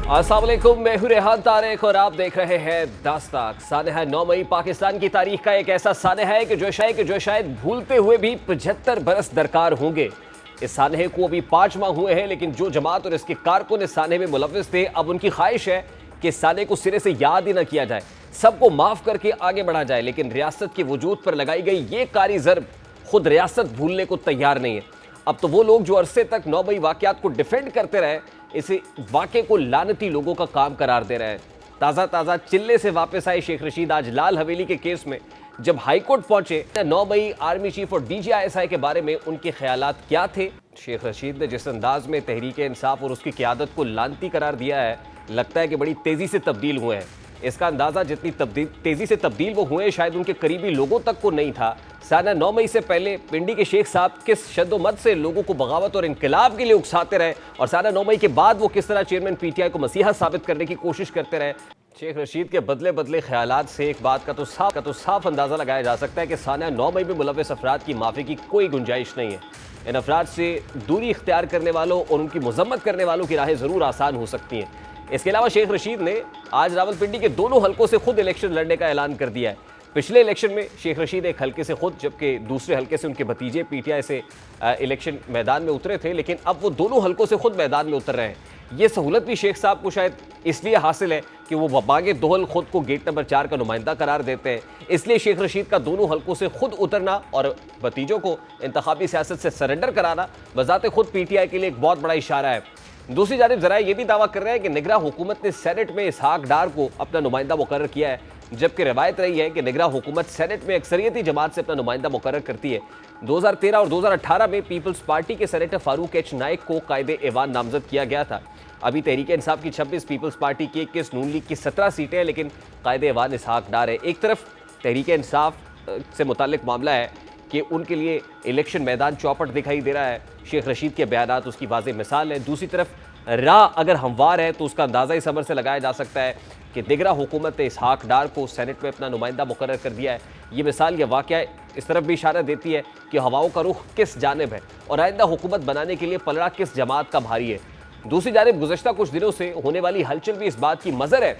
अस्सलाम वालेकुम, मैं हूं रेहान तारिक और आप देख रहे हैं दास्ताक। सानहा 9 मई पाकिस्तान की तारीख का एक ऐसा सानहा है कि जो शायद भूलते हुए भी 75 बरस दरकार होंगे। इस सानहे को अभी 5 माह हुए हैं, लेकिन जो जमात और इसके कारकुन इस सानहे में मुलव्विस थे, अब उनकी ख्वाहिश है कि इस सानहे को सिरे से याद ही ना किया जाए, सबको माफ करके आगे बढ़ा जाए। लेकिन रियासत के वजूद पर लगाई गई ये कारी ज़र्ब खुद रियासत भूलने को तैयार नहीं है। अब तो वो लोग जो अरसे तक 9 मई वाक़यात को डिफेंड करते रहे, इसे वाक़े को लानती लोगों का काम करार दे रहे हैं। ताज़ा चिल्ले से वापस आए शेख रशीद आज लाल हवेली के केस में जब हाईकोर्ट पहुंचे। 9 मई आर्मी चीफ और DGISI के बारे में उनके ख्यालात क्या थे। शेख रशीद ने जिस अंदाज में तहरीक इंसाफ और उसकी क़यादत को लानती करार दिया है, लगता है कि बड़ी तेज़ी से तब्दील हुए हैं। इसका अंदाज़ा जितनी तेज़ी से तब्दील वो हुए, शायद उनके करीबी लोगों तक को नहीं था। साना 9 मई से पहले पिंडी के शेख साहब किस शद्दोमत से लोगों को बगावत और इनकलाब के लिए उकसाते रहे, और साना 9 मई के बाद वो किस तरह चेयरमैन PTI को मसीहा साबित करने की कोशिश करते रहे। शेख रशीद के बदले ख्यालात से एक बात का तो साफ अंदाज़ा लगाया जा सकता है कि साना 9 मई में मुलव्विस अफराद की माफ़ी की कोई गुंजाइश नहीं है। इन अफराद से दूरी इख्तियार करने वालों और उनकी मजम्मत करने वालों की राहें ज़रूर आसान हो सकती हैं। इसके अलावा शेख रशीद ने आज रावलपिंडी के दोनों हलकों से खुद इलेक्शन लड़ने का ऐलान कर दिया है। पिछले इलेक्शन में शेख रशीद एक हलके से खुद, जबकि दूसरे हलके से उनके भतीजे PTI से इलेक्शन मैदान में उतरे थे, लेकिन अब वो दोनों हलकों से खुद मैदान में उतर रहे हैं। ये सहूलत भी शेख साहब को शायद इसलिए हासिल है कि वो बागे दोहल खुद को गेट नंबर 4 का नुमाइंदा करार देते हैं। इसलिए शेख रशीद का दोनों हलकों से खुद उतरना और भतीजों को इंतखाबी सियासत से सरेंडर कराना बजाते खुद PTI के लिए एक बहुत बड़ा इशारा है। दूसरी जानिब ज़राए ये भी दावा कर रहे हैं कि निगरान हुकूमत ने सेनेट में इसहाक डार को अपना नुमाइंदा मुकर्रर किया है, जबकि रवायत रही है कि निगरान हुकूमत सेनेट में अक्सरियती जमात से अपना नुमाइंदा मुकर्रर करती है। 2013 और 2018 में पीपल्स पार्टी के सेनेटर फारूक H नाइक को कायदे एवान नामजद किया गया था। अभी तहरीक इंसाफ की 26, पीपल्स पार्टी की 21, नून लीग की 17 सीटें हैं, लेकिन कायदे एवान इसहाक डार है। एक तरफ तहरीक इंसाफ से मुताल्लिक मामला है कि उनके लिए इलेक्शन मैदान चौपट दिखाई दे रहा है, शेख रशीद के बयानात उसकी वाज़ेह मिसाल है। दूसरी तरफ राह अगर हमवार है तो उसका अंदाज़ा इस अमर से लगाया जा सकता है कि दिगरा हुकूमत ने इसहाक डार को सेनेट में अपना नुमाइंदा मुकर्रर कर दिया है। ये मिसाल, यह वाक़या इस तरफ भी इशारा देती है कि हवाओं का रुख किस जानिब है और आइंदा हुकूमत बनाने के लिए पलड़ा किस जमात का भारी है। दूसरी जानिब गुज़श्ता कुछ दिनों से होने वाली हलचल भी इस बात की मज़र है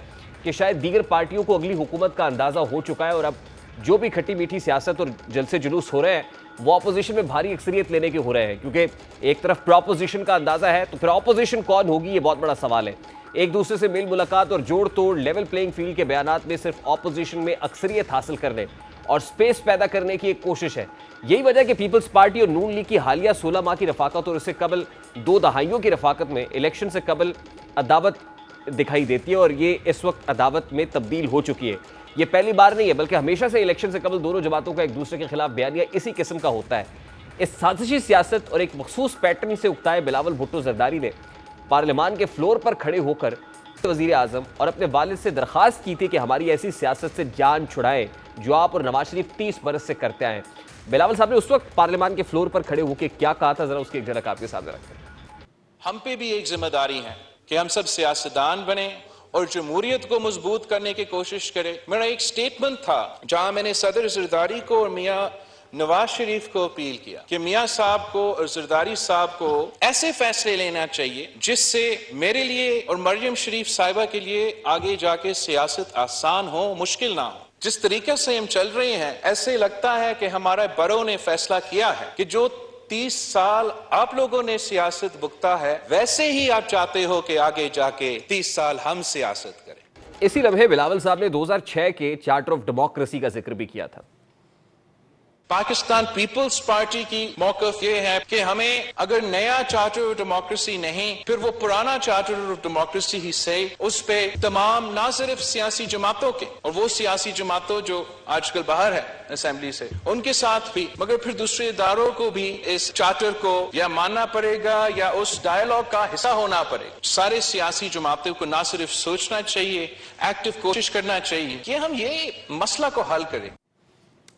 कि शायद दीगर पार्टियों को अगली हुकूमत का अंदाज़ा हो चुका है और अब जो भी खट्टी मीठी सियासत और जलसे जुलूस हो रहे हैं वो अपोजिशन में भारी अक्सरियत लेने के हो रहे हैं, क्योंकि एक तरफ प्रोपोजिशन का अंदाज़ा है तो फिर अपोजिशन कौन होगी, ये बहुत बड़ा सवाल है। एक दूसरे से मेल मुलाकात और जोड़ तोड़ लेवल प्लेइंग फील्ड के बयानात में सिर्फ अपोजिशन में अक्सरियत हासिल करने और स्पेस पैदा करने की एक कोशिश है। यही वजह कि पीपल्स पार्टी और नून लीग की हालिया 16 माह की रफाकत और इससे कबल 2 दहाइयों की रफाकत में इलेक्शन से कबल अदावत दिखाई देती है, और ये इस वक्त अदावत में तब्दील हो चुकी है। ये पहली बार नहीं है, बल्कि हमेशा से इलेक्शन से कबल दोनों जमातों का एक दूसरे के खिलाफ बयानिया इसी किस्म का होता है। इस साजिशी सियासत और एक मखसूस पैटर्न से उकताए बिलावल भुट्टो जरदारी ने पार्लियामान के फ्लोर पर खड़े होकर वज़ीर आज़म और अपने वालिद से दरख्वास्त की थी कि हमारी ऐसी सियासत से जान छुड़ाएं जो आप और नवाज शरीफ 30 बरस से करते आए। बिलावल साहब ने उस वक्त पार्लियामान के फ्लोर पर खड़े होकर क्या कहा था, जरा उसकी एक झलक आपके सामने रखते हैं। हम पे भी एक जिम्मेदारी है कि हम सब सियासतदान बने और जमहूरियत को मजबूत करने की कोशिश करें। मेरा एक स्टेटमेंट था जहां मैंने सदर जरदारी को और मियां नवाज शरीफ को अपील किया कि मियां साहब को और जरदारी साहब को ऐसे फैसले लेना चाहिए जिससे मेरे लिए और मरियम शरीफ साहिबा के लिए आगे जाके सियासत आसान हो, मुश्किल ना हो। जिस तरीके से हम चल रहे हैं, ऐसे लगता है कि हमारे बड़ों ने फैसला किया है कि जो 30 साल आप लोगों ने सियासत भुगता है, वैसे ही आप चाहते हो कि आगे जाके 30 साल हम सियासत करें। इसी लम्हे बिलावल साहब ने 2006 के चार्टर ऑफ डेमोक्रेसी का जिक्र भी किया था। पाकिस्तान पीपल्स पार्टी की मौकफ ये है कि हमें अगर नया चार्टर ऑफ डेमोक्रेसी नहीं, फिर वो पुराना चार्टर ऑफ डेमोक्रेसी ही से उस पे तमाम ना सिर्फ सियासी जमातों के और वो सियासी जमातों जो आजकल बाहर है असेंबली से, उनके साथ भी, मगर फिर दूसरे इदारों को भी इस चार्टर को या मानना पड़ेगा या उस डायलॉग का हिस्सा होना पड़ेगा। सारे सियासी जमातों को ना सिर्फ सोचना चाहिए, एक्टिव कोशिश करना चाहिए कि हम ये मसला को हल करें।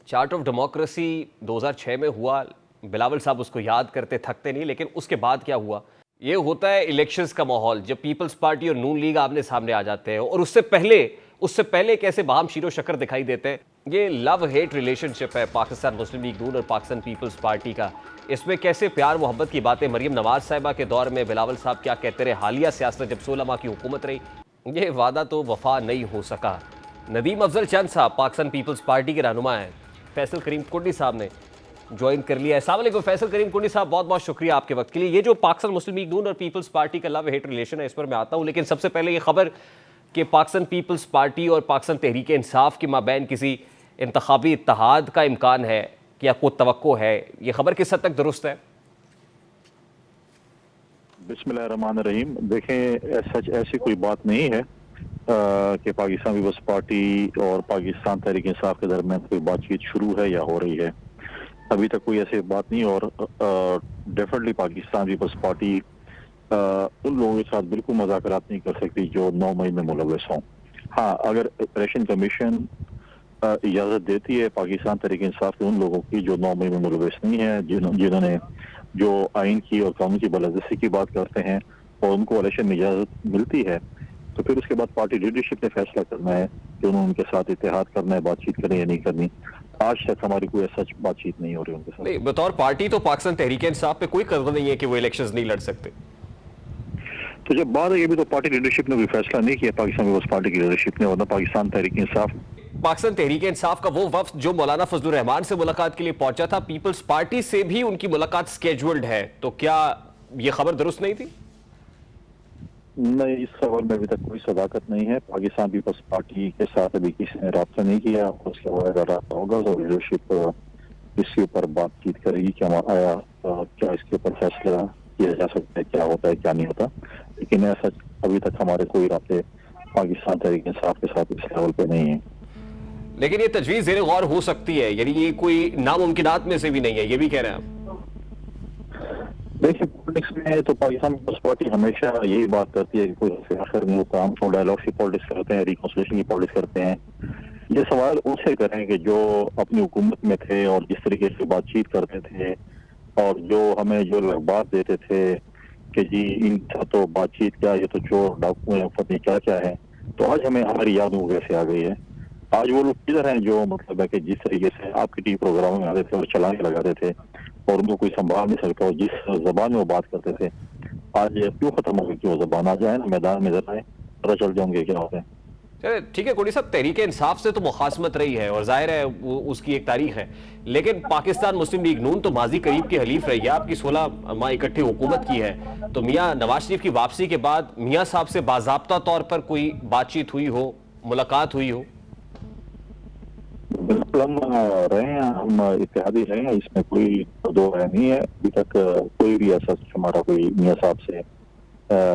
चार्टर ऑफ डेमोक्रेसी 2006 में हुआ, बिलावल साहब उसको याद करते थकते नहीं, लेकिन उसके बाद क्या हुआ? ये होता है इलेक्शंस का माहौल, जब पीपल्स पार्टी और नून लीग आमने सामने आ जाते हैं, और उससे पहले कैसे बाहम शीरो शक्कर दिखाई देते हैं। ये लव हेट रिलेशनशिप है पाकिस्तान मुस्लिम लीग नून और पाकिस्तान पीपल्स पार्टी का। इसमें कैसे प्यार मोहब्बत की बातें मरीम नवाज साहिबा के दौर में बिलावल साहब क्या कहते रहे, हालिया सियासत जब 16 माह की हुकूमत रही, ये वादा तो वफा नहीं हो सका। नदीम अफजल चंद साहब पाकिस्तान पीपल्स पार्टी के रहनुमा हैं, फैसल करीम कुंडी साहब ने ज्वाइन कर लिया है। अस्सलाम वालेकुम फैसल करीम कुंडी साहब, बहुत बहुत शुक्रिया आपके वक्त के लिए। ये जो पाकिस्तान मुस्लिम लीग नून और पीपल्स पार्टी का लव हेट रिलेशन है, इस पर मैं आता हूँ, लेकिन सबसे पहले ये खबर कि पाकिस्तान पीपल्स पार्टी और पाकिस्तान तहरीक इंसाफ के माबैन किसी इंतखाबी इत्तेहाद का इम्कान है या कोई तवक्को है, ये खबर किस हद तक दुरुस्त है? बिस्मिल्लाहिर्रहमानिर्रहीम। देखें, सच ऐसी कोई बात नहीं है कि पाकिस्तान पीपल्स पार्टी और पाकिस्तान तहरीक इंसाफ के दरमियान कोई बातचीत शुरू है या हो रही है। अभी तक कोई ऐसी बात नहीं, और डेफिनेटली पाकिस्तान पीपल्स पार्टी उन लोगों के साथ बिल्कुल मुज़ाकरात नहीं कर सकती जो 9 मई में मुलव्वस हों। हाँ, अगर इलेक्शन कमीशन इजाज़त देती है पाकिस्तान तहरीक इंसाफ के उन लोगों की जो 9 मई में मुलव्वस नहीं है, जिन्होंने जो आइन की और कानून की बलदस्ती की बात करते हैं, और उनको इलेक्शन में इजाज़त मिलती है, तो फिर उसके बाद पार्टी लीडरशिप ने फैसला करना है कि उन्होंने उनके साथ इत्तेहाद करना है, बातचीत करनी या नहीं करनी। आज तक हमारी कोई सच बातचीत नहीं हो रही उनके साथ। नहीं, बतौर पार्टी तो पाकिस्तान तहरीक इंसाफ पे कोई कर्ज नहीं है कि वो इलेक्शंस नहीं लड़ सकते। तो जब बात है, ये भी तो पार्टी लीडरशिप ने कोई फैसला नहीं किया, पाकिस्तान पीपल्स पार्टी की लीडरशिप ने, वरना पाकिस्तान तहरीक इंसाफ पाकिस्तान तहरीक इंसाफ का वो वफ्द जो मौलाना फजलुर रहमान से मुलाकात के लिए पहुंचा था, पीपल्स पार्टी से भी उनकी मुलाकात स्केड्यूल्ड है, तो क्या ये खबर दुरुस्त नहीं थी? नहीं, इस खबर में अभी तक कोई सदाकत नहीं है। पाकिस्तान पीपल्स पार्टी के साथ अभी किसी ने रब्ता नहीं किया, उसके बाद अगर रब्ता होगा तो लीडरशिप इसके ऊपर बातचीत करेगी कि आया क्या इसके ऊपर फैसला किया जा सकता है, क्या होता है क्या नहीं होता। लेकिन ऐसा अभी तक हमारे कोई रब्ते पाकिस्तान तहरीक इंसाफ के साथ इस लेवल पे नहीं है। लेकिन ये तजवीज़ ज़ेर गौर हो सकती है, यानी ये कोई नामुमकिनात में से भी नहीं है, ये भी कह रहे हैं आप? देखिए, पॉलिटिक्स में तो पाकिस्तान पीपल्स पार्टी हमेशा यही बात करती है कि कोई आखिर नहीं होता। हम तो डायलॉग की पॉलिटिक्स करते हैं, रिकॉन्सिलिएशन की पॉलिटिक्स करते हैं। ये सवाल उनसे करें कि जो अपनी हुकूमत में थे और जिस तरीके से बातचीत करते थे, और जो हमें जो बात देते थे कि जी इनका तो बातचीत क्या, ये तो चोर डाकू है, पता नहीं क्या क्या है। तो आज हमें हमारी याद वो कैसे आ गई है। आज वो लोग किधर हैं जो मतलब है कि जिस तरीके से आपके टीवी प्रोग्राम में आते थे और चलाने लगाते थे और उनको कोई संभाल नहीं सकता, और जिस जबान में वो बात करते थे, आज क्यों खत्म हो गई कि वो जबान? आ जाए ना मैदान में, जरा पता चल जाएंगे क्या होता है। चले ठीक है कुंडी साहब, तहरीक इंसाफ से तो मुखासमत रही है और जाहिर है उसकी एक तारीख है, लेकिन पाकिस्तान मुस्लिम लीग नून तो माजी करीब की हलीफ रही है, आपकी 16 माह इकट्ठी हुकूमत की है। तो मियाँ नवाज शरीफ की वापसी के बाद मियाँ साहब से बाज़ाब्ता तौर पर कोई बातचीत हुई हो, मुलाकात हुई हो? बिल्कुल हम रहे हैं, हम इत्तेहादी रहे हैं, इसमें कोई दो राय नहीं है। अभी तक कोई भी ऐसा हमारा कोई मियाँ साहब से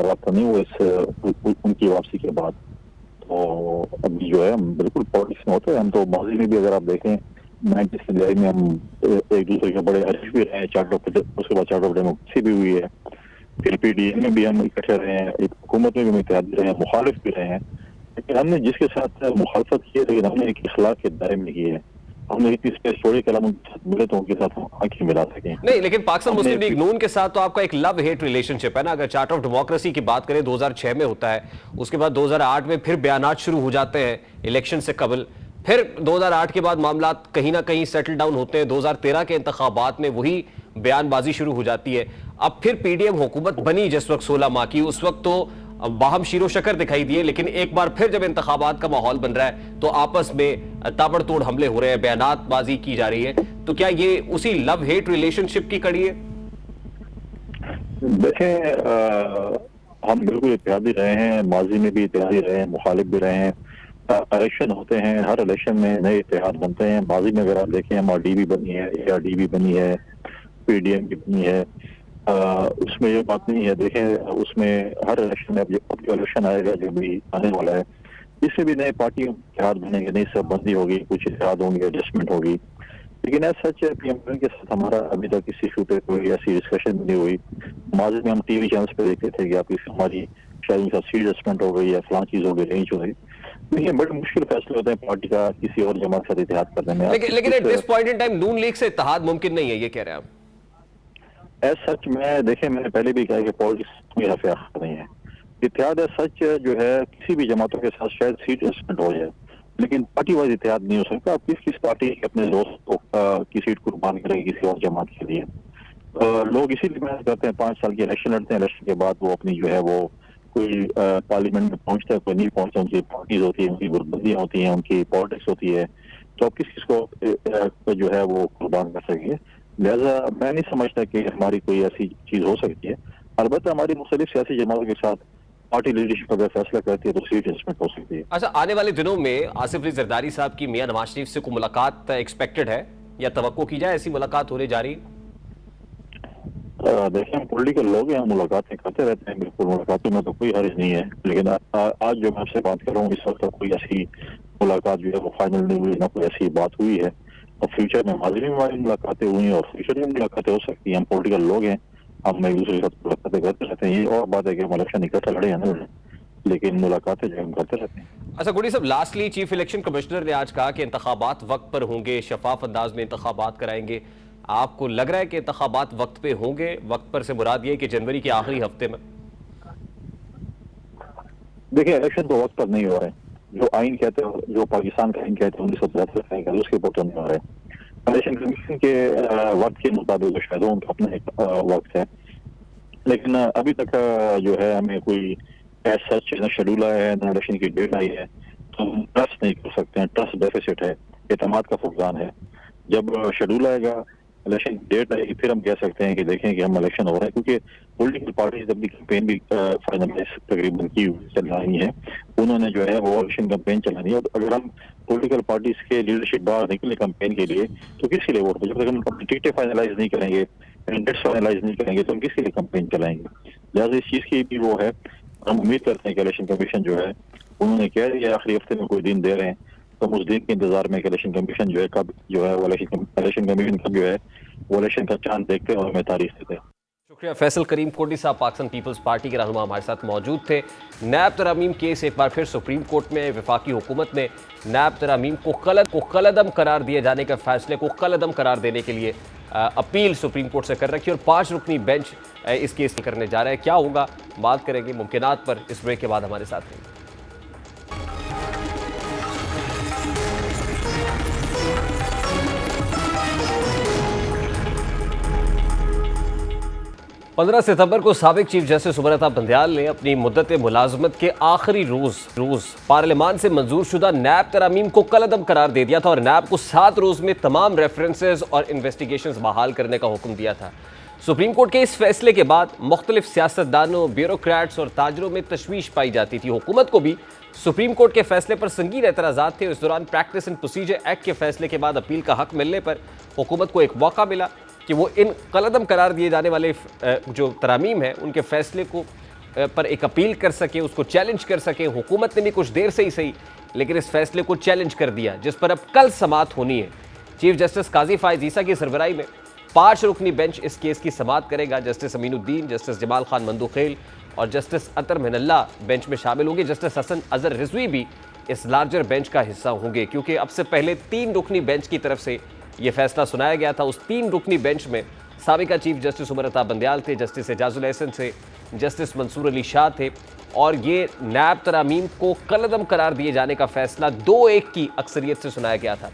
रब्ता नहीं हुआ इस उनकी वापसी के बाद। तो अभी जो है हम बिल्कुल पॉलिटिक्स में होते हैं। हम तो माजी में भी अगर आप देखें 90s की दिहाई में हम एक दूसरे के बड़े हरीफ भी रहे हैं, उसके बाद चार्ट ऑफ डेमोक्रेसी भी हुई है, फिर PDM में भी हम इकट्ठे रहे हैं, एक हुकूमत में भी हम इत्तेहादी रहे हैं, मुखालिफ भी रहे हैं। लेकिन हमने जिसके साथ मुखालफत की है, लेकिन हमने एक इखलाक के दायरे में की है। हमने इतनी स्पेस छोड़ी कि हम उनके साथ मिले तो उनके साथ हम आंखें मिला सकें। नहीं, लेकिन पाकिस्तान मुस्लिम लीग नून के साथ तो आपका एक लव हेट रिलेशनशिप है ना। अगर चार्ट ऑफ डेमोक्रेसी की बात करें 2006 में होता है, उसके बाद 2008 में फिर बयानात शुरू हो जाते हैं इलेक्शन से कबल, फिर 2008 के बाद मामला कहीं ना कहीं सेटल डाउन होते हैं, 2013 के इंतखाबात में वही बयानबाजी शुरू हो जाती है। अब फिर PDM हुकूमत बनी जिस वक्त 16 माह की, उस वक्त तो बाहम शीरो शकर दिखाई दिए, लेकिन एक बार फिर जब इंतखाबात का माहौल बन रहा है तो आपस में ताबड़तोड़ हमले हो रहे हैं, बयानातबाजी की जा रही है। तो क्या ये उसी लव हेट रिलेशनशिप की कड़ी है? देखें, हम बिल्कुल इत्तेहादी रहे हैं, माजी में भी इत्तेहादी रहे हैं, मुखालिफ भी रहे हैं। इलेक्शन होते हैं, हर इलेक्शन में नए इत्तेहाद बनते हैं। माजी में अगर आप देखें MRD भी बनी है, ARD भी बनी है, PDM भी बनी है। उसमें ये बात नहीं है। देखें, उसमें हर इलेक्शन में अब जो इलेक्शन आएगा, जो भी आने वाला है, इसमें भी नए पार्टियों के इत्तेहाद बनेंगे, नई सरबंदी होगी, कुछ इत्तेहाद होंगे, एडजस्टमेंट होगी। लेकिन ऐसा सच है PMN के साथ हमारा अभी तक किसी इशू पे कोई ऐसी डिस्कशन नहीं हुई। माजी में हम TV चैनल्स पे देखते थे कि आप हमारी शायद उनका सीट एडजस्टमेंट हो गई या फलां चीज हो गई, रेंज हो गई। लेकिन बड़े मुश्किल फैसले होते हैं पार्टी का किसी और जमात के साथ इत्तेहाद करने में। लेकिन at this point in time Noon league से इत्तेहाद मुमकिन नहीं है, ये कह रहे हैं आप? सच में देखें, मैंने पहले भी कहा कि पॉलिटिक्स में नहीं है। इत्तेहाद सच जो है किसी भी जमातों के साथ शायद सीट एडजस्टमेंट हो जाए, लेकिन पार्टी वाइज इत्तेहाद नहीं हो सकता। आप किस किस पार्टी के अपने दोस्त को की सीट कुर्बान करेंगे किसी और जमात के लिए। लोग इसीलिए मेहनत करते हैं, 5 साल के इलेक्शन लड़ते हैं, इलेक्शन के बाद वो अपनी जो है वो कोई पार्लियामेंट में पहुंचता है, कोई नहीं पहुंचता, उनकी पार्टीज होती है, उनकी गुटबंदियां होती हैं, उनकी पॉलिटिक्स होती है, तो आप किस किस को जो है वो कुर्बान कर सकेंगे। लिहाजा मैं नहीं समझता कि हमारी कोई ऐसी चीज हो सकती है। अलबत्ता हमारी मुख्तलिफ सियासी जमातों के साथ पार्टी लीडरशिप अगर फैसला करती है तो सीट एडजस्टमेंट हो सकती है। अच्छा, आने वाले दिनों में आसिफ अली जरदारी साहब की मियां नवाज शरीफ से कोई मुलाकात एक्सपेक्टेड है या तवक्को की जाए ऐसी मुलाकात होने जा रही? देखिए, हम पॉलिटिकल लोग हैं, हम मुलाकातें करते रहते हैं, बिल्कुल मुलाकातों में तो कोई हर्ज नहीं है। लेकिन आज जो मैं आपसे बात कर रहा हूँ, इस वक्त तक कोई ऐसी मुलाकात जो है वो फाइनल नहीं हुई, ना कोई ऐसी बात हुई है। और फ्यूचर में माजी में हमारी मुलाकातें हुई हैं और फ्यूचर में मुलाकातें हो सकती हैं। हम पॉलिटिकल लोग हैं, हम एक दूसरे के साथ मुलाकातें करते रहते हैं। ये और बात है कि हम इलेक्शन इकट्ठा लड़े हैं ना, लेकिन मुलाकातें जो हम करते रहते हैं। अच्छा गुडी साहब, लास्टली चीफ इलेक्शन कमिश्नर ने आज कहा कि इंतखाबात वक्त पर होंगे, शफाफ अंदाज में इंतखाबात कराएंगे। आपको लग रहा है कि इंतखाबात वक्त पे होंगे? वक्त पर से मुराद ये कि जनवरी के आखिरी हफ्ते में? देखिए, इलेक्शन तो वक्त पर नहीं हो रहे। जो आइन कहते हैं, जो पाकिस्तान का आइन कहते हैं 1973 का, उसके ऊपर तो नहीं हो रहे। इलेक्शन कमीशन के वक्त के मुताबिक शायद उनका अपना एक वक्त है, लेकिन अभी तक जो है हमें कोई ऐसा न शेड्यूल आया है, न इलेक्शन की डेट आई है, तो हम ट्रस्ट नहीं कर सकते हैं। ट्रस्ट डेफिसिट है, एतमाद का फुकदान है। जब शेड्यूल आएगा, इलेक्शन डेट आएगी, फिर हम कह सकते हैं कि देखें कि हम इलेक्शन हो रहा है, क्योंकि पॉलिटिकल पार्टीज अपनी कैंपेन भी फाइनलाइज तकरीबन की चल रही है। उन्होंने जो है वो इलेक्शन कैंपेन चलानी है। अगर हम पॉलिटिकल पार्टीज के लीडरशिप बाहर निकले कैंपेन के लिए तो किसके लिए वोट? जब तक हम अपनी टिकटें फाइनलाइज नहीं करेंगे, कैंडिडेट्स फाइनलाइज नहीं करेंगे, तो हम किसके लिए कैंपेन चलाएंगे? लिहाजा इस चीज की भी वो है। हम उम्मीद करते हैं कि इलेक्शन कमीशन जो है, उन्होंने कह दिया आखिरी हफ्ते में कोई दिन दे रहे हैं, तो उस दिन के इंतजार में इलेक्शन कमीशन जो है कब जो है वो इलेक्शन कमीशन कब जो है वो इलेक्शन का चांद देखते हैं और हमें तारीख देते हैं। शुक्रिया। फैसल करीम कोटी साहब पाकिस्तान पीपल्स पार्टी के रहनुमा हमारे साथ मौजूद थे। नैब तरमीम केस एक बार फिर सुप्रीम कोर्ट में, वफाकी हुकूमत ने नैब तरमीम को कलअदम करार दिए जाने के फैसले को कलअदम करार देने के लिए अपील सुप्रीम कोर्ट से कर रखी और 5 रुकनी बेंच इस केस करने जा रहा है। क्या होगा, बात करेंगे मुमकिनात पर। इस ब्रेक के बाद हमारे साथ रहिए। 15 सितंबर को साबिक चीफ जस्टिस उमर अता बंदयाल ने अपनी मुद्दत मुलाजमत के आखिरी रोज पार्लियामान से मंजूर शुदा नैब तरामीम को कलअदम करार दे दिया था और नैब को 7 रोज में तमाम रेफरेंसेज और इन्वेस्टिगेशंस बहाल करने का हुक्म दिया था। सुप्रीम कोर्ट के इस फैसले के बाद मुख्तलिफ सियासतदानों, ब्यूरोक्रेट्स और ताजरों में तशवीश पाई जाती थी। हुकूमत को भी सुप्रीम कोर्ट के फैसले पर संगीन एतराज़ात थे। इस दौरान प्रैक्टिस एंड प्रोसीजर एक्ट के फैसले के बाद अपील का हक मिलने पर हुकूमत को एक मौका मिला कि वो इन कलअदम करार दिए जाने वाले जो तरामीम हैं उनके फैसले को पर एक अपील कर सके, उसको चैलेंज कर सके। हुकूमत ने भी कुछ देर से ही सही लेकिन इस फैसले को चैलेंज कर दिया, जिस पर अब कल समाअत होनी है। चीफ जस्टिस काजी फायज ईसा की सरबराही में 5 रुकनी बेंच इस केस की समाअत करेगा। जस्टिस अमीनुद्दीन, जस्टिस जमाल खान मंदुखेल और जस्टिस अतर मिनल्ला बेंच में शामिल होंगे। जस्टिस हसन अजहर रिजवी भी इस लार्जर बेंच का हिस्सा होंगे, क्योंकि अब से पहले 3 रुकनी बेंच की तरफ से यह फैसला सुनाया गया था। उस 3 रुकनी बेंच में साबिका चीफ जस्टिस उमर अता बंदयाल थे, जस्टिस एजाजुल एहसन थे, जस्टिस मंसूर अली शाह थे और ये नैब तरामीम को कलअदम करार दिए जाने का फैसला 2-1 की अक्सरियत से सुनाया गया था।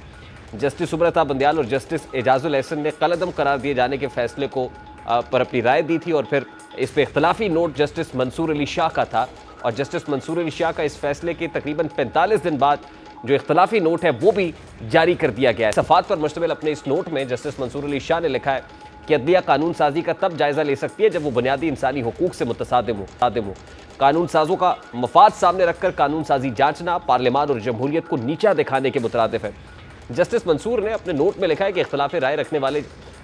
जस्टिस उमर अता बंदयाल और जस्टिस एजाजुल एहसन ने कलअदम करार दिए जाने के फैसले को पर अपनी राय दी थी और फिर इस पर इख्तलाफी नोट जस्टिस मंसूर अली शाह का था और जस्टिस मंसूर अली शाह का इस फैसले के तकरीबन 45 दिन बाद जो इख्तलाफी नोट है वो भी जारी कर दिया गया है। सफ़ात पर मुश्तमिल अपने इस नोट में जस्टिस मंसूर अली शाह ने लिखा है कि अदलिया कानून साजी का तब जायज़ा ले सकती है जब वो बुनियादी इंसानी हुकूक से मुतसादिम हो। कानून साजों का मफाद सामने रखकर कानून साजी जांचना पार्लियामान और जमहूरियत को नीचा दिखाने के मुतरादिफ है। जस्टिस मंसूर ने अपने नोट में लिखा है कि इख्तलाफ राय रखने वाले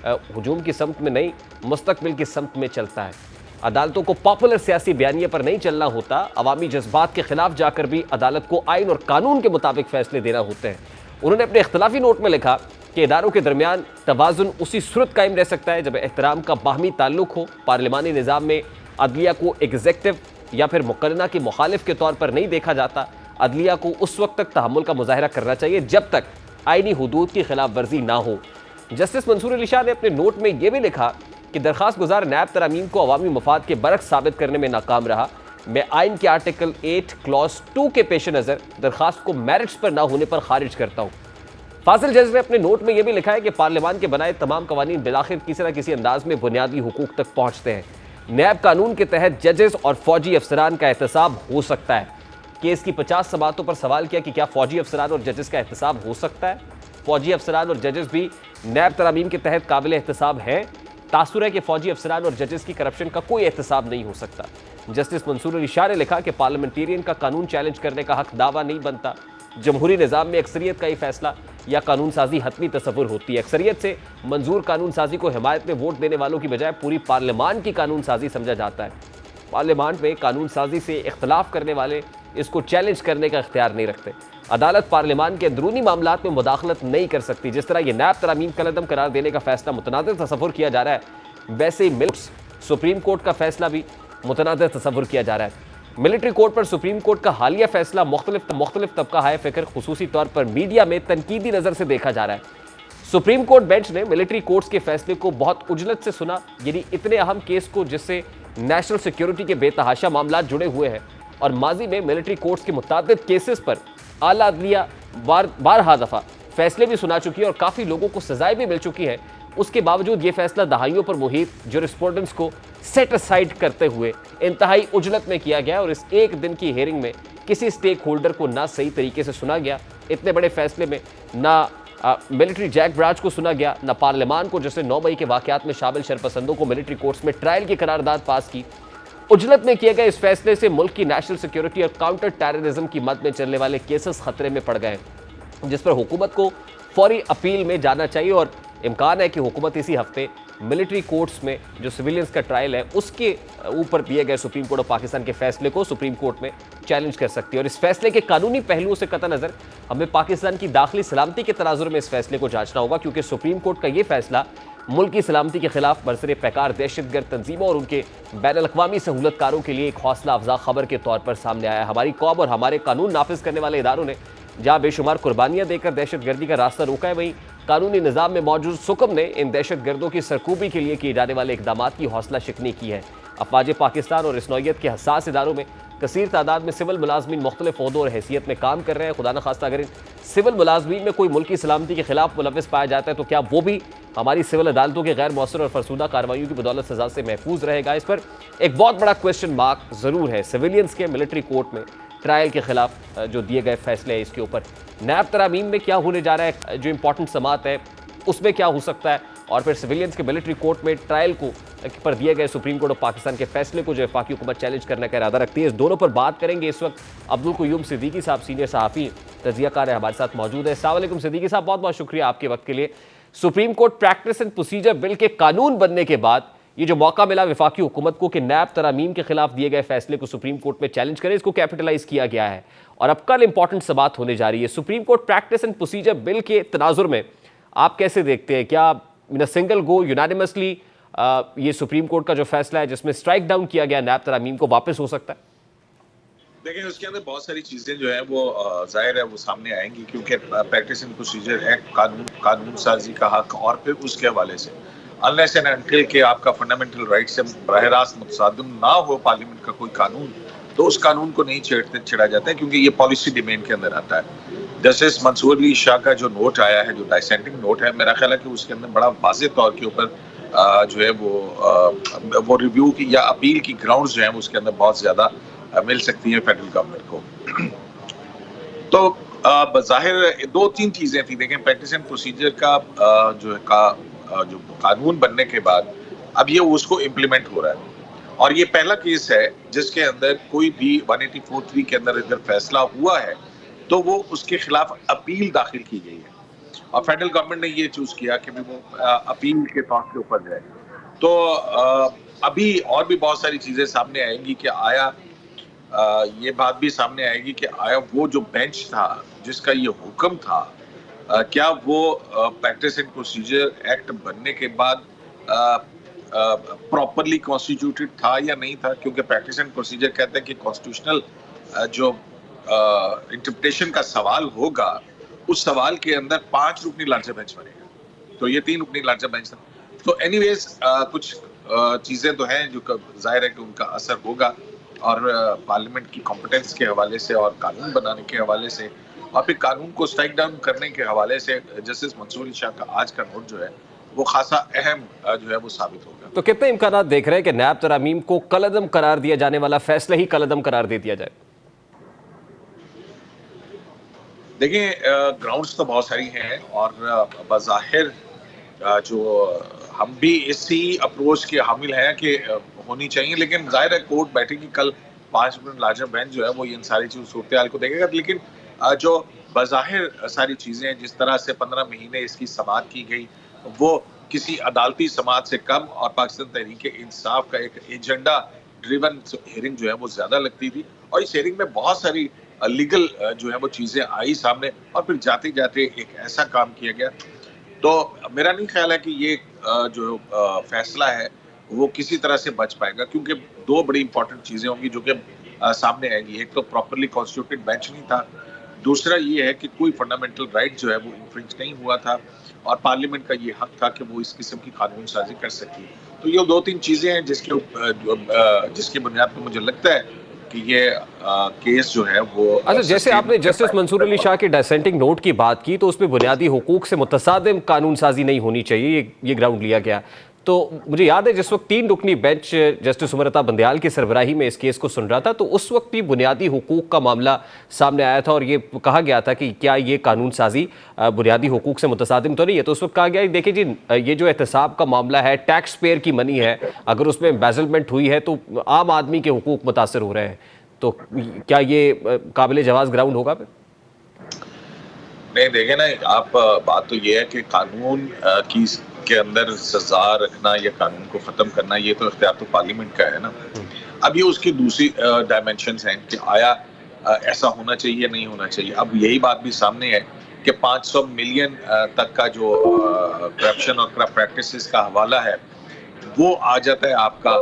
हुजूम की समत में नहीं, मुस्तकबिल की समत में चलता है। अदालतों को पॉपुलर सियासी बयानिए पर नहीं चलना होता, अवामी जज्बात के खिलाफ जाकर भी अदालत को आइन और कानून के मुताबिक फैसले देना होते हैं। उन्होंने अपने इख्तलाफी नोट में लिखा कि इदारों के दरमियान तवाज़ुन उसी सूरत कायम रह सकता है जब एहतराम का बाहमी ताल्लुक हो। पार्लिमानी निज़ाम में अदलिया को एग्जेक्टिव या फिर मुकर्रना के मुखालिफ के तौर पर नहीं देखा जाता। अदलिया को उस वक्त तक तहम्मुल का मुजाहरा करना चाहिए जब तक आइनी हुदूद की खिलाफ वर्जी ना हो। जस्टिस मंसूर अली शाह ने अपने नोट में यह भी लिखा कि दरख्वास्त गुजार नैब तरामीम को अवामी मफाद के बरक्स साबित करने में नाकाम रहा। में आइन के आर्टिकल 8 क्लॉज 2 के पेश नज़र दरखास्त को मेरिट्स पर ना होने पर खारिज करता हूँ। फाजिल जज ने अपने नोट में यह भी लिखा है कि पार्लियामान के बनाए तमाम कवानीन बिलाखिर किसी न किसी अंदाज में बुनियादी हुकूक तक पहुँचते हैं। नैब कानून के तहत जजेस और फौजी अफसरान का एहतसाब हो सकता है। केस की 50 समातों पर सवाल किया कि क्या फौजी अफसरान और जजेस का एहतसाब हो सकता है। फौजी अफसरान और जजेस भी नैब तरामीम के तहत काबिल एहतसाब हैं। तासुर है कि फौजी अफसरान और जजेस की करप्शन का कोई एहतसाब नहीं हो सकता। जस्टिस मंसूर अली शाह ने लिखा कि पार्लियामेंटेरियन का कानून चैलेंज करने का हक दावा नहीं बनता। जमहूरी निज़ाम में अक्सरियत का ही फैसला या कानून साजी हतमी तस्वुर होती है। अक्सरियत से मंजूर कानून साजी को हिमायत में वोट देने वालों की बजाय पूरी पार्लियामान की कानून साजी समझा जाता है। पार्लियामान में कानून साजी से इख्तलाफ करने वाले इसको चैलेंज करने का इख्तियार नहीं रखते। अदालत पार्लियामान के अंदरूनी मामलात में मुदाखलत नहीं कर सकती। जिस तरह यह नैब तरामीम कलअदम करार देने का फैसला मुतनाज़िर तस्वुर किया जा रहा है, वैसे ही मिल्स सुप्रीम कोर्ट का फैसला भी मुतनाज़िर तस्वुर किया जा रहा है। मिलिट्री कोर्ट पर सुप्रीम कोर्ट का हालिया फैसला मुख्तलिफ तबका हाय फिक्र खुसूसी तौर पर मीडिया में तनकीदी नज़र से देखा जा रहा है। सुप्रीम कोर्ट बेंच ने मिलिट्री कोर्ट्स के फैसले को बहुत उजलत से सुना, यानी इतने अहम केस को जिससे नेशनल सिक्योरिटी के बेतहाशा मामला जुड़े हुए हैं और माजी में मिलिट्री कोर्ट्स के मुताबिक केसेस पर आला अदलिया बारहा दफ़ा फैसले भी सुना चुकी है और काफ़ी लोगों को सजाएं भी मिल चुकी है। उसके बावजूद ये फैसला दहाइयों पर मुहित ज्यूरिस्प्रूडेंस को सेट असाइड करते हुए इंतहाई उजलत में किया गया और इस एक दिन की हेयरिंग में किसी स्टेक होल्डर को ना सही तरीके से सुना गया। इतने बड़े फैसले में ना मिलिट्री जैक ब्रांच को सुना गया, ना पार्लियामान को, जिसने 9 मई के वाकयात में शामिल शरपसंदों को मिलिट्री कोर्ट्स में ट्रायल की करारदाद पास की। उजलत में किए गए इस फैसले से मुल्क की नेशनल सिक्योरिटी और काउंटर टेररिज्म की मद में चलने वाले केसेस खतरे में पड़ गए, जिस पर हुकूमत को फौरी अपील में जाना चाहिए और इम्कान है कि हुकूमत इसी हफ्ते मिलिट्री कोर्ट्स में जो सिविलियंस का ट्रायल है उसके ऊपर दिए गए सुप्रीम कोर्ट ऑफ पाकिस्तान के फैसले को सुप्रीम कोर्ट में चैलेंज कर सकती है। और इस फैसले के कानूनी पहलुओं से कतई नज़र हमें पाकिस्तान की दाखिली सलामती के तनाजुर में इस फैसले को जांचना होगा, क्योंकि सुप्रीम कोर्ट का ये फैसला मुल्क की सलामती के खिलाफ बरसरे पैकार दहशतगर्द तंजीमों और उनके बैन अल-अक़वामी सहूलतकारों के लिए एक हौसला अफजा खबर के तौर पर सामने आया है। हमारी कौम और हमारे कानून नाफिज करने वाले इदारों ने जहाँ बेशुमार कुर्बानियाँ देकर दहशतगर्दी का रास्ता रोका है, वहीं कानूनी निज़ाम में मौजूद सुकम ने इन दहशतगर्दों की सरकूबी के लिए किए जाने वाले इकदाम की हौसला शिकनी की है। अफवाज पाकिस्तान और इस नौइयत के हसास इदारों में कसीर तादाद में सिविल मुलाजमीन मुख्तलिफ ओहदों और हैसियत में काम कर रहे हैं। खुदा न खास्ता अगर इन सिविल मुलाजमीन में कोई मुल्की सलामती के खिलाफ मुलविस पाया जाता है तो क्या वो भी हमारी सिविल अदालतों के गैर मौसर और फरसूदा कार्रवाइयों की बदौलत सजा से महफूज रहेगा? इस पर एक बहुत बड़ा क्वेश्चन मार्क ज़रूर है। सिविलियंस के मिलिट्री कोर्ट में ट्रायल के खिलाफ जो दिए गए फैसले हैं, इसके ऊपर नैब तरामीम में क्या होने जा रहा है, जो इंपॉर्टेंट समात है उसमें क्या हो सकता है, और फिर सिविलियंस के मिलिट्री कोर्ट में ट्रायल को पर दिए गए सुप्रीम कोर्ट ऑफ पाकिस्तान के फैसले को जो वफाकी हुकूमत चैलेंज करने का इरादा रखती है। इस दोनों पर बात करेंगे। इस वक्त अब्दुल क़य्यूम सिद्दीकी साहब सीनियर सहाफ़ी तजियाकार है, हमारे साथ मौजूद है। अस्सलाम वालेकुम सिद्दीकी साहब, बहुत बहुत शुक्रिया आपके वक्त के लिए। Supreme court practice and procedure bill के कानून बनने के बाद ये जो मौका मिला वफाकी हुकूमत को कि नैब तरामीम के खिलाफ दिए गए फैसले को सुप्रीम कोर्ट में चैलेंज करे, इसको कैपिटलाइज किया गया है और अब कल इंपॉर्टेंट से बात होने जा रही है। Supreme court practice and procedure bill के तनाजुर में आप कैसे देखते हैं, क्या इन सिंगल गो यूनानिमसली ये सुप्रीम कोर्ट का जो फैसला है जिसमें स्ट्राइक डाउन किया गया नैब तरामीम को, वापस हो सकता है? देखिए, उसके अंदर बहुत सारी चीजें जो है वो जाहिर है वो सामने आएंगी, क्योंकि प्रैक्टिस एंड प्रोसीजर एक्ट कानून साजी का हक और फिर उसके हवाले से अनलेस एंड अनटिल के आपका फंडामेंटल राइट से बराह रास्त मुतसादिम ना हो पार्लियामेंट का कोई कानून, तो उस कानून को नहीं छेड़ा जाता है, क्योंकि ये पॉलिसी डिमेंड के अंदर आता है। जस्टिस मंसूर अली शाह का जो नोट आया है, जो डाइसेंटिंग नोट है, मेरा ख्याल है कि उसके अंदर बड़ा वाज़ेह तौर के ऊपर जो है वो रिव्यू की या अपील की ग्राउंड्स जो है उसके अंदर बहुत ज़्यादा मिल सकती है फेडरल गवर्नमेंट को। तो बज़ाहिर 2-3 चीज़ें थी। देखें, प्रैक्टिस एंड प्रोसीजर का जो कानून बनने के बाद अब ये उसको इम्प्लीमेंट हो रहा है और ये पहला केस है जिसके अंदर कोई भी 184(3) के अंदर अगर फैसला हुआ है तो वो उसके खिलाफ अपील दाखिल की गई है और फेडरल गवर्नमेंट ने ये चूज किया कि वो अपील के तौर के ऊपर जाए। तो अभी और भी बहुत सारी चीजें सामने आएंगी कि आया ये बात भी सामने आएगी कि आया वो जो बेंच था जिसका ये हुक्म था, क्या वो प्रैक्टिस एंड प्रोसीजर एक्ट बनने के बाद प्रॉपरली कॉन्स्टिट्यूटेड था या नहीं था, क्योंकि प्रैक्टिस एंड प्रोसीजर कहते हैं कि कॉन्स्टिट्यूशनल जो इंटरप्रिटेशन का सवाल होगा उस सवाल के अंदर 5 रुकनी लार्जर बेंच बनेगा, तो ये 3 रुकनी लार्जर बेंच था। तो एनीवेज कुछ चीजें तो हैं जो जाहिर है कि उनका असर होगा और पार्लियामेंट की कॉम्पिटेंस के हवाले से और कानून बनाने के हवाले से और फिर कानून को स्ट्राइक डाउन करने के हवाले से जस्टिस मंसूर अली शाह का आज का नोट जो है वो खासा अहम जो है वो साबित होगा। तो कितने इम्कानात देख रहे हैं कि नैब तरामीम को कलअदम करार दिया जाने वाला फैसला ही कलअदम करार दे दिया जाए? देखिए ग्राउंड्स तो बहुत सारी हैं और बज़ाहिर जो हम भी इसी अप्रोच के हामिल हैं कि होनी चाहिए, लेकिन जाहिर है कोर्ट बैठेगी कल 5 मिनट लार्जर बेंच जो है वो इन सारी चीज सूरत हाल को देखेगा। लेकिन जो बज़ाहिर सारी चीजें जिस तरह से 15 महीने इसकी समाअत की गई वो किसी अदालती समाअत से कम और पाकिस्तान तहरीक इंसाफ का एक एजेंडा ड्रिवन हेयरिंग जो है वो ज्यादा लगती थी। और इस हेयरिंग में बहुत सारी लीगल जो है वो चीजें आई सामने और फिर जाते जाते एक ऐसा काम किया गया। तो मेरा नहीं ख्याल है कि ये जो फैसला है वो किसी तरह से बच पाएगा, क्योंकि दो बड़ी इंपॉर्टेंट चीजें होंगी जो कि सामने आएंगी। एक तो प्रॉपरली कॉन्स्टिट्यूटेड बेंच नहीं था, दूसरा ये है कि कोई फंडामेंटल राइट जो है वो इन्फ्रिंज नहीं हुआ था और पार्लियामेंट का ये हक था कि वो इस किस्म की कानून साजी कर सके। तो ये दो तीन चीजें हैं जिसकी बुनियाद पर मुझे लगता है कि ये केस जो है वो अच्छा, जैसे आपने जस्टिस मंसूर अली शाह के डिसेंटिंग नोट की बात की तो उसमें बुनियादी हुकूक से मुतसादिम कानून साजी नहीं होनी चाहिए, ये ग्राउंड लिया गया। तो मुझे याद है जिस वक्त 3 रुकनी बेंच जस्टिस उमर बंदयाल की सरबराही में इस केस को सुन रहा था तो उस वक्त भी बुनियादी हुकूक का मामला सामने आया था और ये कहा गया था कि क्या ये कानून साजी बुनियादी हुकूक से मुतसादिम तो नहीं है। तो उस वक्त कहा गया देखिए जी, ये जो एहतसाब का मामला है, टैक्स पेयर की मनी है, अगर उसमें एम्बेजलमेंट हुई है तो आम आदमी के हुकूक मुतासर हो रहे हैं। तो क्या ये काबिल जवाज ग्राउंड होगा? नहीं, देखे ना आप, बात तो ये है कि कानून की के अंदर सजा रखना या कानून को खत्म करना ये तो इख्तियार तो पार्लियामेंट का है ना। अब ये उसकी दूसरी डायमेंशंस हैं कि आया ऐसा होना चाहिए नहीं होना चाहिए। अब यही बात भी सामने है कि 500 मिलियन तक का जो करप्शन और करप्ट प्रैक्टिसेस का हवाला है वो आ जाता है आपका,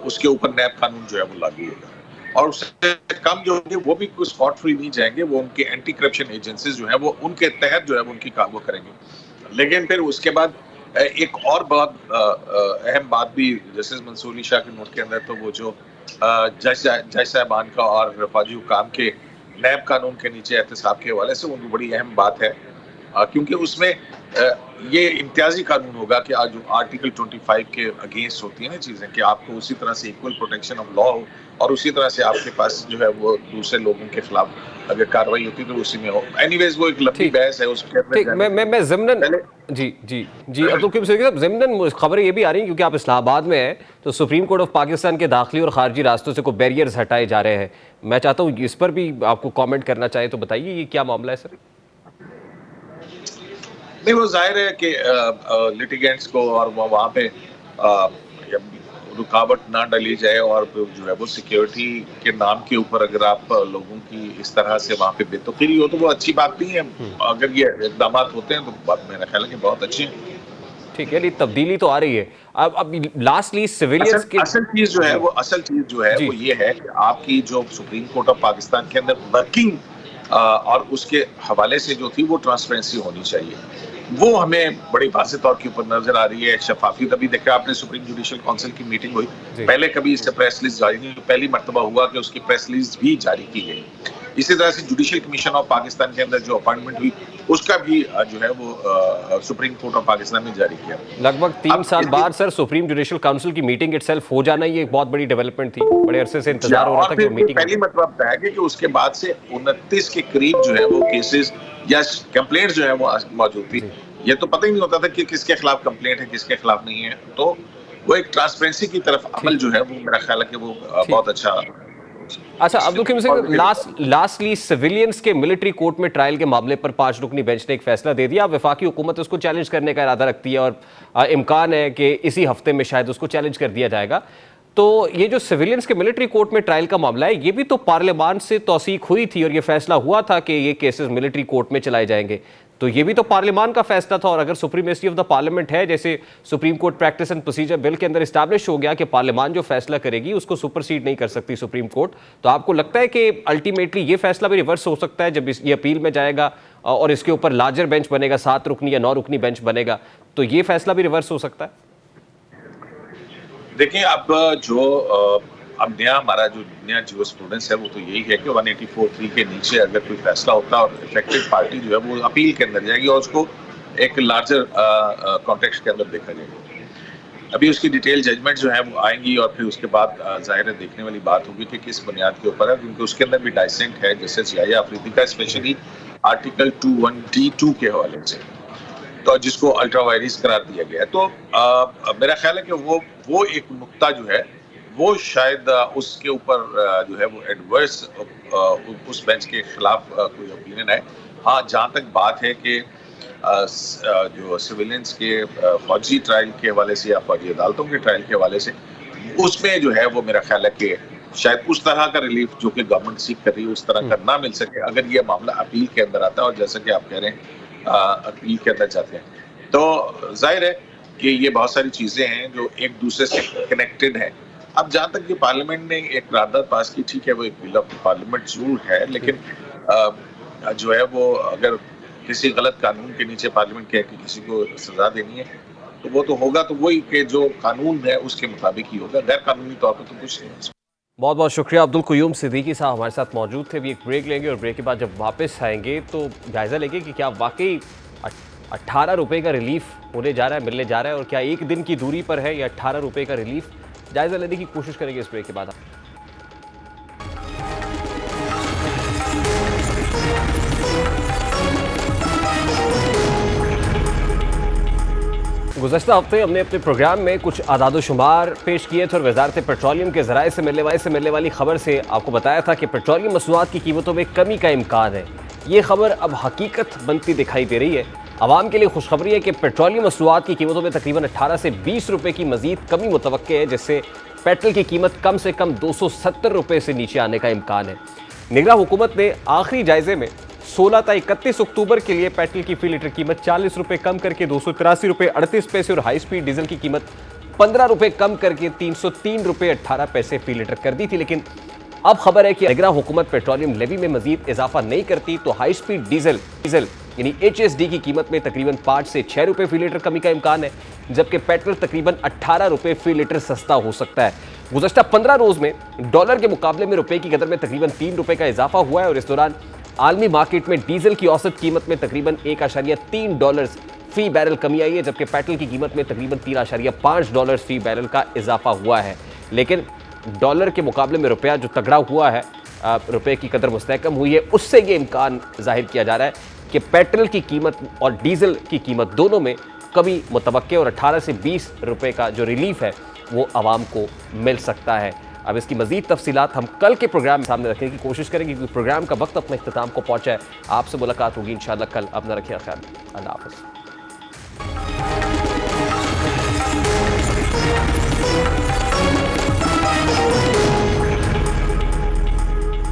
उसके ऊपर नैब कानून जो है वो लागू होगा और उससे कम जो होंगे वो भी कुछ स्पॉट फ्री नहीं जाएंगे, वो उनके एंटी करप्शन एजेंसीज जो है वो उनके तहत जो है वो उनकी वो करेंगे। लेकिन फिर उसके बाद एक और बहुत अहम बात भी जस्टिस मंसूर अली शाह के नोट के अंदर, तो वो जो जज साहबान का और फौजी हुकाम के नैब कानून के नीचे एहतसाब के हवाले से उनकी बड़ी अहम बात है, क्योंकि उसमें ये इम्तियाजी कानून होगा कि आज जो आर्टिकल 25 के अगेंस्ट होती है ना चीजें, कि आपको उसी तरह से इक्वल प्रोटेक्शन ऑफ लॉ हो और उसी तरह से आपके पास जो है वो दूसरे लोगों के खिलाफ अगर कार्रवाई होती तो उसी में हो। एनीवेज वो एक लंबी बहस है उसके अंदर। मैं ज़िम्नन जी अब्दुल करीम साहब, ज़िम्नन खबरें ये भी आ रही हैं क्योंकि आप इस्लामाबाद में हैं तो सुप्रीम कोर्ट ऑफ पाकिस्तान के दाखिली और खारजी रास्तों से कोई बैरियर्स हटाए जा रहे हैं। मैं चाहता हूँ इस पर भी आपको कॉमेंट करना चाहे तो बताइए, ये क्या मामला है सर? नहीं, वो जाहिर है कि लिटिगेंट्स को और वहाँ पे रुकावट ना डाली जाए और जो है वो सिक्योरिटी के नाम के ऊपर अगर आप लोगों की इस तरह से वहाँ पे बेतुकीरी हो तो वो अच्छी बात नहीं है। अगर ये इकदाम होते हैं तो बात मेरा ख्याल है कि बहुत अच्छी है। ठीक है, तब्दीली तो आ रही है। अब लास्टली सिविलियंस की असल चीज जो है वो ये है कि आपकी जो सुप्रीम कोर्ट ऑफ पाकिस्तान के अंदर वर्किंग और उसके हवाले से जो थी वो ट्रांसपेरेंसी होनी चाहिए, वो हमें बड़ी वाज़े तौर के ऊपर नजर आ रही है। शफाफियत अभी देखा आपने, सुप्रीम जुडिशियल काउंसिल की मीटिंग हुई, पहले कभी इससे प्रेस लिस्ट जारी नहीं हुई, पहली मर्तबा हुआ कि उसकी प्रेस लिस्ट भी जारी की गई। इसी तरह से जुडिशियल कमीशन ऑफ पाकिस्तान के अंदर जो अपॉइंटमेंट हुई उसका भी जो है वो सुप्रीम कोर्ट ऑफ पाकिस्तान ने जारी किया। लगभग 3 साल बाद सर सुप्रीम जुडिशियल काउंसिल की मीटिंग इटसेल्फ हो जाना ये एक बहुत बड़ी डेवलपमेंट थी, बड़े अरसे से इंतजार हो रहा था कि मीटिंग पहली मर्तबा बताया गया कि उसके बाद से 29 के करीब जो है वो केसेस या कंप्लेंट जो है वो मौजूद थी। ये तो पता ही नहीं होता था कि किसके खिलाफ कंप्लेंट है किसके खिलाफ नहीं है। तो वो एक ट्रांसपेरेंसी की तरफ अमल जो है वो मेरा ख्याल है कि वो बहुत अच्छा। अब्दुल करीम साहब, लास्टली सिविलियंस के मिलिट्री कोर्ट में ट्रायल के मामले पर 5 रुकनी बेंच ने एक फैसला दे दिया। वफाकी हुकूमत उसको चैलेंज करने का इरादा रखती है और इम्कान है कि इसी हफ्ते में शायद उसको चैलेंज कर दिया जाएगा। तो ये जो सिविलियंस के मिलिट्री कोर्ट में ट्रायल का मामला है ये भी तो पार्लियामान से तौसीक हुई थी और ये फैसला हुआ था कि ये केसेस मिलिट्री कोर्ट में चलाए जाएंगे, तो ये भी तो पार्लियामान का फैसला था। और अगर सुप्रीमेसी ऑफ द पार्लियामेंट है, जैसे supreme court practice and procedure bill के अंदर इस्टेब्लिश हो गया कि पार्लियामान जो फैसला करेगी उसको सुपरसीड नहीं कर सकती सुप्रीम कोर्ट, तो आपको लगता है कि अल्टीमेटली ये फैसला भी रिवर्स हो सकता है जब ये अपील में जाएगा और इसके ऊपर लार्जर बेंच बनेगा, 7 रुकनी या 9 रुकनी बेंच बनेगा, तो ये फैसला भी रिवर्स हो सकता है? देखिए, अब जो अब नया हमारा जो नया जूरिस्प्रूडेंस है वो तो यही है कि 184(3) के नीचे अगर कोई फैसला होता है और इफेक्टेड पार्टी जो है वो अपील के अंदर जाएगी और उसको एक लार्जर कॉन्टेक्स्ट के अंदर देखा जाएगा। अभी उसकी डिटेल जजमेंट जो है वो आएंगी और फिर उसके बाद जाहिर है देखने वाली बात होगी कि किस बुनियाद के ऊपर है, क्योंकि उसके अंदर भी डाइसेंट है जस्टिस याहिया अफरीदी का, स्पेशली आर्टिकल 21D(2) के हवाले से, तो जिसको अल्ट्रा वायरस करार दिया गया है। तो मेरा ख्याल है कि वो एक नुक्ता जो है वो शायद उसके ऊपर जो है वो एडवर्स उस बेंच के खिलाफ कोई ओपिनियन है। हाँ, जहाँ तक बात है कि जो सिविलियंस के फौजी ट्रायल के हवाले से या फौजी अदालतों के ट्रायल के हवाले से, उसमें जो है वो मेरा ख्याल है कि शायद उस तरह का रिलीफ जो कि गवर्नमेंट सीख कर रही है उस तरह का ना मिल सके अगर ये मामला अपील के अंदर आता है। और जैसा कि आप कह रहे हैं अपील के अंदर जाते हैं, तो जाहिर है कि ये बहुत सारी चीजें हैं जो एक दूसरे से कनेक्टेड हैं। अब जहाँ तक कि पार्लियामेंट ने एक करारदाद पास की, ठीक है, वो एक बिल ऑफ पार्लियामेंट जरूर है, लेकिन जो है वो अगर किसी गलत कानून के नीचे पार्लियामेंट कहे कि किसी को सजा देनी है तो वो तो होगा, तो वही कि जो कानून है उसके मुताबिक ही होगा, गैर कानूनी तौर पर तो कुछ नहीं हो सकता। बहुत बहुत शुक्रिया अब्दुल क़य्यूम सिद्दीकी साहब हमारे साथ मौजूद थे। अभी एक ब्रेक लेंगे और ब्रेक के बाद जब वापस आएंगे तो जायज़ा लेंगे कि क्या वाकई 18 रुपये का रिलीफ होने जा रहा है, मिलने जा रहा है, और क्या एक दिन की दूरी पर है या 18 रुपये का रिलीफ। जायज़ा लेने की कोशिश करेंगे इस ब्रेक के बाद। गुज़श्ता हफ्ते हमने अपने प्रोग्राम में कुछ आदाद-ओ-शुमार पेश किए थे और वज़ारत पेट्रोलियम के ज़राए से मिलने वाली खबर से आपको बताया था कि पेट्रोलियम मसनूआत की कीमतों में कमी का इम्कान है। ये खबर अब हकीकत बनती दिखाई दे रही है। आवाम के लिए खुशखबरी है कि पेट्रोलियम मसनूआत की कीमतों में तकरीबन 18 से 20 रुपये की मज़ीद कमी मुतवक्के है, जिससे पेट्रोल की कीमत कम से कम 270 रुपये से नीचे आने का इम्कान है। निगरान हुकूमत ने आखिरी जायजे में 16 से 31 अक्टूबर के लिए पेट्रोल की फी लीटर कीमत 40 रुपये कम करके 283 रुपये 38 पैसे और हाई स्पीड डीजल की कीमत 15 रुपये कम करके 303 रुपये 18 पैसे फी लीटर कर दी थी। लेकिन अब खबर है कि निगरान हुकूमत पेट्रोलियम लेवी में मजीद इजाफा नहीं करती तो हाई स्पीड डीजल यानी HSD की कीमत में तकरीबन 5 से 6 रुपये फी लीटर कमी का इम्कान है, जबकि पेट्रोल तकरीबन 18 रुपये फी लीटर सस्ता हो सकता है। गुज़श्ता 15 रोज़ में डॉलर के मुकाबले में रुपये की कदर में तकरीबन 3 रुपये का इजाफा हुआ है और इस दौरान आलमी मार्केट में डीजल की औसत कीमत में तकरीबन $1.3 फी बैरल कमी आई है, जबकि पेट्रोल की कीमत में तकरीबन $3.5 फी बैरल का इजाफा हुआ है। लेकिन डॉलर के मुकाबले में रुपया जो तगड़ा हुआ है, रुपये की कदर मुस्तहकम हुई है, उससे ये इम्कान जाहिर किया जा रहा है कि पेट्रोल की कीमत और डीजल की कीमत दोनों में कमी मुतवक्के और 18 से 20 रुपये का जो रिलीफ है वो आवाम को मिल सकता है। अब इसकी मज़ीद तफसीलात हम कल के प्रोग्राम में सामने रखने की कोशिश करेंगे, क्योंकि प्रोग्राम का वक्त अपने इख्तिताम को पहुँचा है। आपसे मुलाकात होगी इंशाअल्लाह कल। अपना रखिए ख्याल। अल्लाह हाफ़िज़।